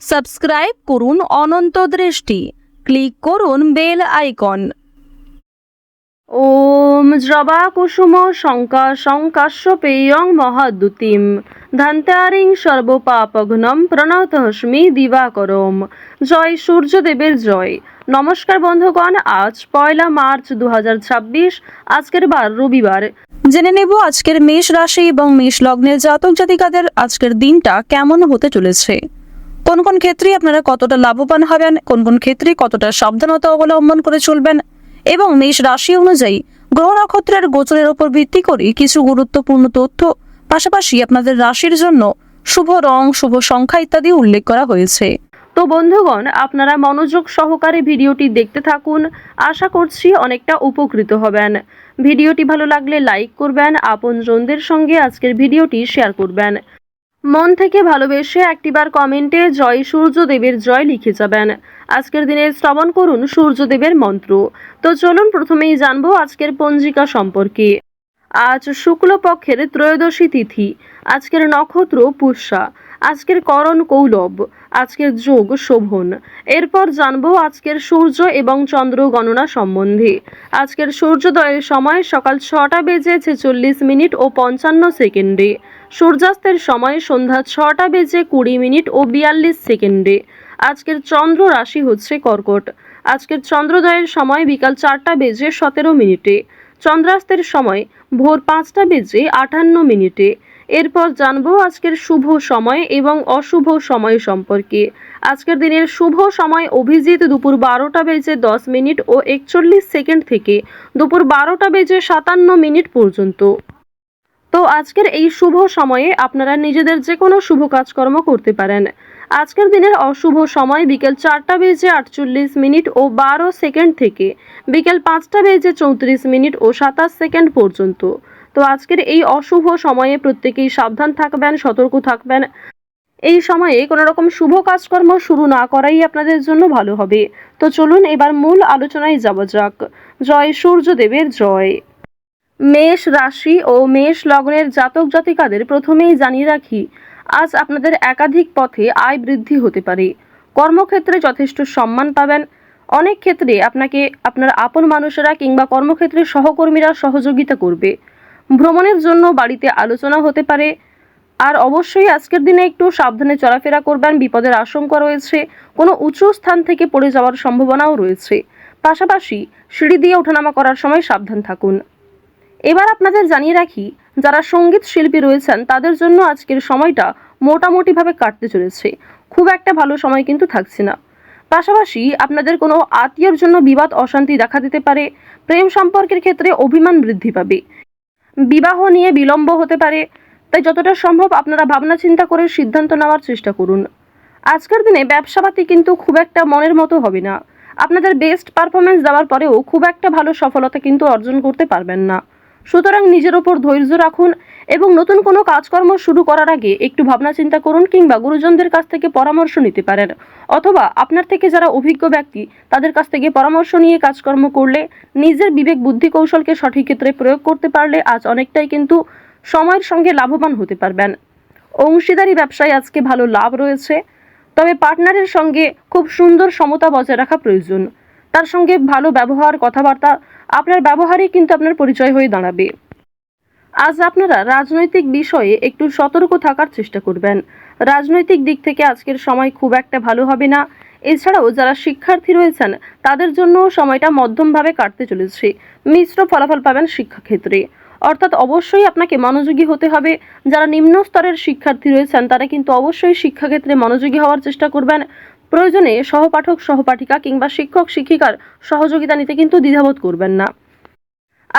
Subscribe করুন অনন্ত দৃষ্টি, click করুন বেল আইকন। ওম জবা কুসুম শঙ্কা শঙ্কাশ্যপেয়ং মহাদ্যুতিম ধান্তারিং সর্বপাপঘ্নম প্রণতহস্মি দিবাকরম। জয় সূর্যদেবের জয়। নমস্কার বন্ধুগণ, আজ 1 মার্চ 2026, আজকের বার রবিবার। জেনে নেব আজকের মেষ রাশি এবং মেষ লগ্নের জাতক জাতিকাদের আজকের দিনটা কেমন হতে চলেছে। কোন কোন ক্ষেত্রে আপনারা কতটা লাভবান হবেন, কোন কোন ক্ষেত্রে কতটা সাবধানতা অবলম্বন করে চলবেন, এবং মেষ রাশি অনুযায়ী গ্রহ নক্ষত্রের গোচরের উপর ভিত্তি করে কিছু গুরুত্বপূর্ণ তথ্য, পাশাপাশি আপনাদের রাশির জন্য শুভ রং, শুভ সংখ্যা ইত্যাদি উল্লেখ করা হয়েছে। তো বন্ধুগণ, আপনারা মনোযোগ সহকারে ভিডিওটি দেখতে থাকুন। আশা করছি অনেকটা উপকৃত হবেন। ভিডিওটি ভালো লাগলে লাইক করবেন, আপনজনদের সঙ্গে আজকের ভিডিওটি শেয়ার করবেন। মন থেকে ভালোবেসে একটিবার কমেন্টে জয় সূর্যদেবের জয় লিখে যাবেন। আজকের দিনে শ্রবণ করুন সূর্যদেবের মন্ত্র। তো চলুন প্রথমেই জানবো আজকের পঞ্জিকা সম্পর্কে। আজ শুক্লপক্ষের ত্রয়োদশী তিথি, আজকের নক্ষত্র পুষ্যা, আজকের করণ কৌলব, আজকের যোগ শোভন। এরপর জানবো আজকের সূর্য এবং চন্দ্র গণনা সম্বন্ধে। আজকের সূর্যোদয়ের সময় সকাল 6:46 ও 55 সূর্যাস্তের সময় সন্ধ্যা 6:20 ও 42 সেকেন্ডে। আজকের চন্দ্র রাশি হচ্ছে কর্কট। আজকের চন্দ্রোদয়ের সময় বিকাল 4:17 চন্দ্রাস্তের সময় ভোর 5:58। এরপর জানবো আজকের শুভ সময় এবং অশুভ সময় সম্পর্কে। আজকের দিনের শুভ সময় অভিজিৎ দুপুর 12:10 ও 41 সেকেন্ড থেকে দুপুর 12:57 পর্যন্ত। তো আজকের এই শুভ সময়ে আপনারা নিজেদের যে কোনো শুভ কাজকর্ম করতে পারেন। আজকের দিনের অশুভ সময় বিকেল 4:48 ও 12 সেকেন্ড থেকে বিকেল 5:34 ও 27 সেকেন্ড পর্যন্ত। তো আজকের এই অশুভ সময়ে প্রত্যেকেই সাবধান থাকবেন, সতর্ক থাকবেন। এই সময়ে কোনো রকম শুভ কাজকর্ম শুরু না করাই আপনাদের জন্য ভালো হবে। তো চলুন এবার মূল আলোচনায় যাওয়া যাক। জয় সূর্যদেবের জয়। মেষ রাশি ও মেষ লগ্নের জাতক জাতিকাদের প্রথমেই জানিয়ে রাখি, আজ আপনাদের একাধিক পথে আয় বৃদ্ধি হতে পারে। কর্মক্ষেত্রে যথেষ্ট সম্মান পাবেন। অনেক ক্ষেত্রে আপনাকে আপনার আপন মানুষেরা কিংবা কর্মক্ষেত্রে সহকর্মীরা সহযোগিতা করবে। ভ্রমণের জন্য বাড়িতে আলোচনা হতে পারে। আর অবশ্যই আজকের দিনে একটু সাবধানে চলাফেরা করবেন, বিপদের আশঙ্কা রয়েছে। কোনো উঁচু স্থান থেকে পড়ে যাওয়ার সম্ভাবনাও রয়েছে। পাশাপাশি সিঁড়ি দিয়ে ওঠানামা করার সময় সাবধান থাকুন। এবার আপনাদের জানিয়ে রাখি, যারা সঙ্গীত শিল্পী রয়েছেন তাদের জন্য আজকের সময়টা মোটামুটিভাবে কাটতে চলেছে। খুব একটা ভালো সময় কিন্তু থাকছে না। পাশাপাশি আপনাদের কোনো আত্মীয়র জন্য বিবাদ অশান্তি দেখা দিতে পারে। প্রেম সম্পর্কের ক্ষেত্রে অভিমান বৃদ্ধি পাবে। বিবাহ নিয়ে বিলম্ব হতে পারে। তাই যতটা সম্ভব আপনারা ভাবনা চিন্তা করে সিদ্ধান্ত নেওয়ার চেষ্টা করুন। আজকের দিনে ব্যবসাপাতি কিন্তু খুব একটা মনের মতো হবে না। আপনাদের বেস্ট পারফরমেন্স দেওয়ার পরেও খুব একটা ভালো সফলতা কিন্তু অর্জন করতে পারবেন না। সুতরাং নিজের ওপর ধৈর্য রাখুন এবং নতুন কোনো কাজকর্ম শুরু করার আগে একটু ভাবনা চিন্তা করুন, কিংবা গুরুজনদের কাছ থেকে পরামর্শ নিতে পারেন। অথবা আপনার থেকে যারা অভিজ্ঞ ব্যক্তি তাদের কাছ থেকে পরামর্শ নিয়ে কাজকর্ম করলে, নিজের বিবেক বুদ্ধি কৌশলকে সঠিক ক্ষেত্রে প্রয়োগ করতে পারলে আজ অনেকটাই কিন্তু সময়ের সঙ্গে লাভবান হতে পারবেন। অংশীদারি ব্যবসায় আজকে ভালো লাভ রয়েছে। তবে পার্টনারের সঙ্গে খুব সুন্দর সমতা বজায় রাখা প্রয়োজন। তার সঙ্গে ভালো ব্যবহার, কথাবার্তা, আপনার ব্যবহারই কিন্তু আপনার পরিচয় হয়ে দাঁড়াবে। আজ আপনারা রাজনৈতিক বিষয়ে একটু সতর্ক থাকার চেষ্টা করবেন। রাজনৈতিক দিক থেকে আজকের সময় খুব একটা ভালো হবে না। এছাড়াও যারা শিক্ষার্থী রয়েছেন তাদের জন্য সময়টা মধ্যমভাবে কাটতে চলেছে। মিশ্র ফলাফল পাবেন শিক্ষাক্ষেত্রে। অর্থাৎ অবশ্যই আপনাকে মনোযোগী হতে হবে। যারা নিম্ন স্তরের শিক্ষার্থী রয়েছেন তারা কিন্তু অবশ্যই শিক্ষাক্ষেত্রে মনোযোগী হওয়ার চেষ্টা করবেন। প্রয়োজনে সহপাঠক, সহপাঠিকা কিংবা শিক্ষক শিক্ষিকার সহযোগিতা নিতে কিন্তু দ্বিধাবোধ করবেন না।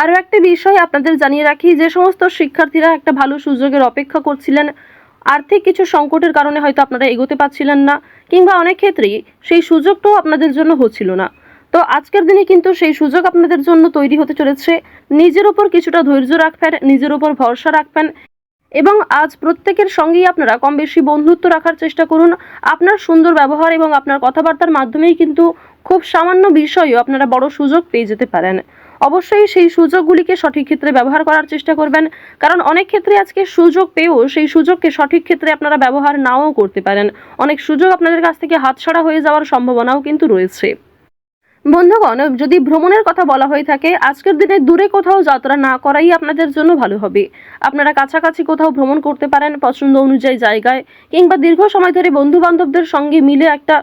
আরও একটা বিষয় আপনাদের জানিয়ে রাখি, যে সমস্ত শিক্ষার্থীরা একটা ভালো সুযোগের অপেক্ষা করছিলেন, আর্থিক কিছু সংকটের কারণে হয়তো আপনারা এগোতে পারছিলেন না, কিংবা অনেক ক্ষেত্রেই সেই সুযোগটাও আপনাদের জন্য হচ্ছিল না। তো আজকের দিনে কিন্তু সেই সুযোগ আপনাদের জন্য তৈরি হতে চলেছে। নিজের ওপর কিছুটা ধৈর্য রাখবেন, নিজের ওপর ভরসা রাখবেন এবং আজ প্রত্যেকের সঙ্গেই আপনারা কম বেশি বন্ধুত্ব রাখার চেষ্টা করুন। আপনার সুন্দর ব্যবহার এবং আপনার কথাবার্তার মাধ্যমেই কিন্তু খুব সামান্য বিষয়েও আপনারা বড় সুযোগ পেয়ে যেতে পারেন। অবশ্যই সেই সুযোগগুলিকে সঠিক ক্ষেত্রে ব্যবহার করার চেষ্টা করবেন, কারণ অনেক ক্ষেত্রে আজকে সুযোগ পেয়েও সেই সুযোগকে সঠিক ক্ষেত্রে আপনারা ব্যবহার নাও করতে পারেন। অনেক সুযোগ আপনাদের কাছ থেকে হাতছাড়া হয়ে যাওয়ার সম্ভাবনাও কিন্তু রয়েছে। বন্ধুগণ, যদি ভ্রমণের কথা বলা হয়ে থাকে, আজকের দিনে দূরে কোথাও যাত্রা না করাই আপনাদের জন্য ভালো হবে। আপনারা কাছাকাছি কোথাও ভ্রমণ করতে পারেন পছন্দ অনুযায়ী জায়গায়, কিংবা দীর্ঘ সময় ধরে বন্ধু বান্ধবদের সঙ্গে মিলে একটা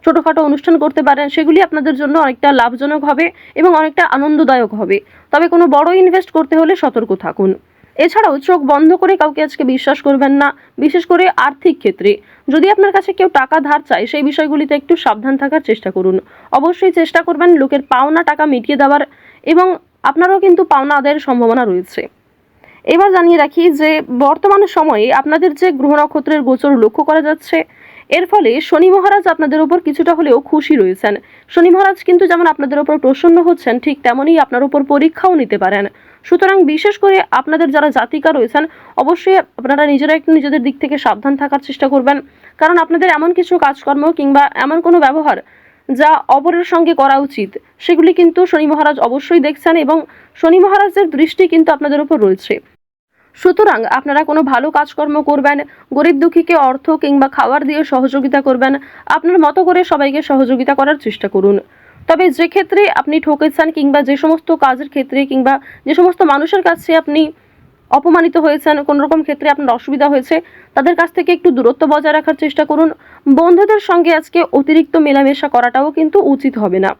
ছোটোখাটো অনুষ্ঠান করতে পারেন। সেগুলি আপনাদের জন্য অনেকটা লাভজনক হবে এবং অনেকটা আনন্দদায়ক হবে। তবে কোনো বড় ইনভেস্ট করতে হলে সতর্ক থাকুন। এছাড়াও চোখ বন্ধ করে কাউকে আজকে বিশ্বাস করবেন না, বিশেষ করে আর্থিক ক্ষেত্রে। যদি আপনার কাছে কেউ টাকা ধার চায়, সেই বিষয়গুলিতে একটু সাবধান থাকার চেষ্টা করুন। অবশ্যই চেষ্টা করবেন লোকের পাওনা টাকা মিটিয়ে দেওয়ার, এবং আপনারও কিন্তু পাওনা আদায়ের সম্ভাবনা রয়েছে। এবার জানিয়ে রাখি যে বর্তমান সময়ে আপনাদের যে গ্রহ নক্ষত্রের গোচর লক্ষ্য করা যাচ্ছে, এর ফলে শনি মহারাজ আপনাদের উপর কিছুটা হলেও খুশি রয়েছেন। শনি মহারাজ কিন্তু যেমন আপনাদের উপর প্রসন্ন হচ্ছেন, ঠিক তেমনই আপনার উপর পরীক্ষাও নিতে পারেন। সুতরাং বিশেষ করে আপনাদের যারা জাতিকা রয়েছেন, অবশ্যই আপনারা নিজেরা একটু নিজেদের দিক থেকে সাবধান থাকার চেষ্টা করবেন, কারণ আপনাদের এমন কিছু কাজকর্ম কিংবা এমন কোনো ব্যবহার যা অপরের সঙ্গে করা উচিত, সেগুলি কিন্তু শনি মহারাজ অবশ্যই দেখছেন, এবং শনি মহারাজের দৃষ্টি কিন্তু আপনাদের উপর রয়েছে। সুতরাং আপনারা কোনো ভালো কাজকর্ম করবেন, গরিব দুঃখীকে অর্থ কিংবা খাবার দিয়ে সহযোগিতা করবেন, আপনার মতো করে সবাইকে সহযোগিতা করার চেষ্টা করুন। তবে যে ক্ষেত্রে আপনি ঠকেছেন, কিংবা যে সমস্ত কাজের ক্ষেত্রে, কিংবা যে সমস্ত মানুষের কাছে আপনি অপমানিত হয়েছেন, কোনো রকম ক্ষেত্রে আপনার অসুবিধা হয়েছে, তাদের কাছ থেকে একটু দূরত্ব বজায় রাখার চেষ্টা করুন। বন্ধুদের সঙ্গে আজকে অতিরিক্ত মেলামেশা করাটাও কিন্তু উচিত হবে না।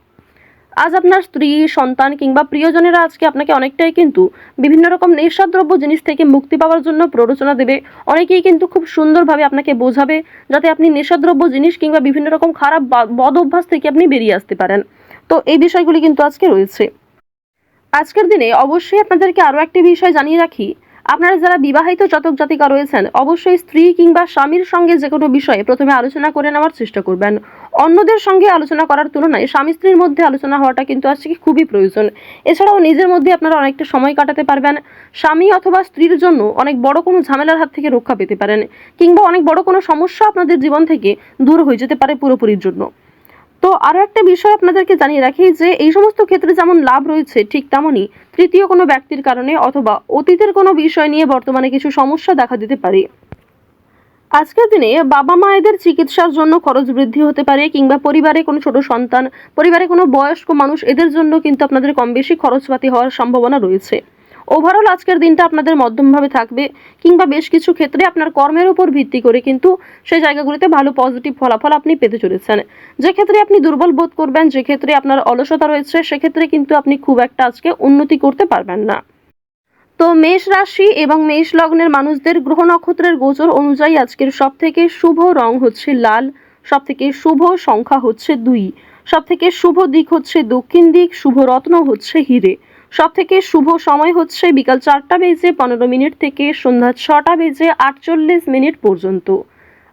আজ আপনার স্ত্রী, সন্তান কিংবা প্রিয়জনেরা আজকে আপনাকে অনেকটাই কিন্তু বিভিন্ন রকম নেশাদ্রব্য জিনিস থেকে মুক্তি পাওয়ার জন্য প্ররোচনা দেবে। অনেকেই কিন্তু খুব সুন্দরভাবে আপনাকে বোঝাবে, যাতে আপনি নেশাদ্রব্য জিনিস কিংবা বিভিন্ন রকম খারাপ বদ অভ্যাস থেকে আপনি বেরিয়ে আসতে পারেন। তো এই বিষয়গুলি কিন্তু আজকে রয়েছে। আজকের দিনে অবশ্যই আপনাদেরকে আরও একটি বিষয় জানিয়ে রাখি, আপনারা যারা বিবাহিত জাতক জাতিকা রয়েছেন, অবশ্যই স্ত্রী কিংবা স্বামীর সঙ্গে যে কোনো বিষয়ে প্রথমে আলোচনা করে নেওয়ার চেষ্টা করবেন। অন্যদের সঙ্গে আলোচনা করার তুলনায় স্বামী স্ত্রীর মধ্যে আলোচনা হওয়াটা কিন্তু আজকে খুবই প্রয়োজন। এছাড়াও নিজের মধ্যে আপনারা অনেকটা সময় কাটাতে পারবেন। স্বামী অথবা স্ত্রীর জন্য অনেক বড় কোনো ঝামেলার হাত থেকে রক্ষা পেতে পারেন, কিংবা অনেক বড় কোনো সমস্যা আপনাদের জীবন থেকে দূর হয়ে যেতে পারে পুরোপুরির জন্য। তো আরও একটা বিষয় আপনাদেরকে জানিয়ে রাখি যে এই সমস্ত ক্ষেত্রে যেমন লাভ রয়েছে, ঠিক তেমনই তৃতীয় কোনো ব্যক্তির কারণে অথবা অতীতের কোনো বিষয় নিয়ে বর্তমানে কিছু সমস্যা দেখা দিতে পারে। আজকের দিনে বাবা মায়েদের চিকিৎসার জন্য খরচ বৃদ্ধি হতে পারে, কিংবা পরিবারে কোনো ছোট সন্তান, পরিবারে কোনো বয়স্ক মানুষ, এদের জন্য কিন্তু আপনাদের কম বেশি খরচপাতি হওয়ার সম্ভাবনা রয়েছে। ওভারঅল আজকের দিনটা আপনাদের মধ্যমভাবে থাকবে, কিংবা বেশ কিছু ক্ষেত্রে আপনার কর্মের উপর ভিত্তি করে কিন্তু সেই জায়গাগুলিতে ভালো পজিটিভ ফলাফল আপনি পেতে চলেছেন। যে ক্ষেত্রে আপনি দুর্বল বোধ করবেন, যে ক্ষেত্রে আপনার অলসতা রয়েছে, সেক্ষেত্রে কিন্তু আপনি খুব একটা আজকে উন্নতি করতে পারবেন না। তো মেষ রাশি এবং মেষ লগ্নের মানুষদের গ্রহ নক্ষত্রের গোচর অনুযায়ী আজকের সবথেকে শুভ রং হচ্ছে লাল, সবথেকে শুভ সংখ্যা হচ্ছে 2, সবথেকে শুভ দিক হচ্ছে দক্ষিণ দিক, শুভ রত্ন হচ্ছে হিরে, সবথেকে শুভ সময় হচ্ছে বিকাল 4:15 থেকে সন্ধ্যা 6:48 পর্যন্ত।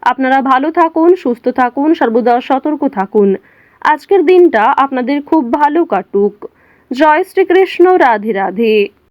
আপনারা ভালো থাকুন, সুস্থ থাকুন, সর্বদা সতর্ক থাকুন। আজকের দিনটা আপনাদের খুব ভালো কাটুক। জয় শ্রীকৃষ্ণ। রাধে রাধে।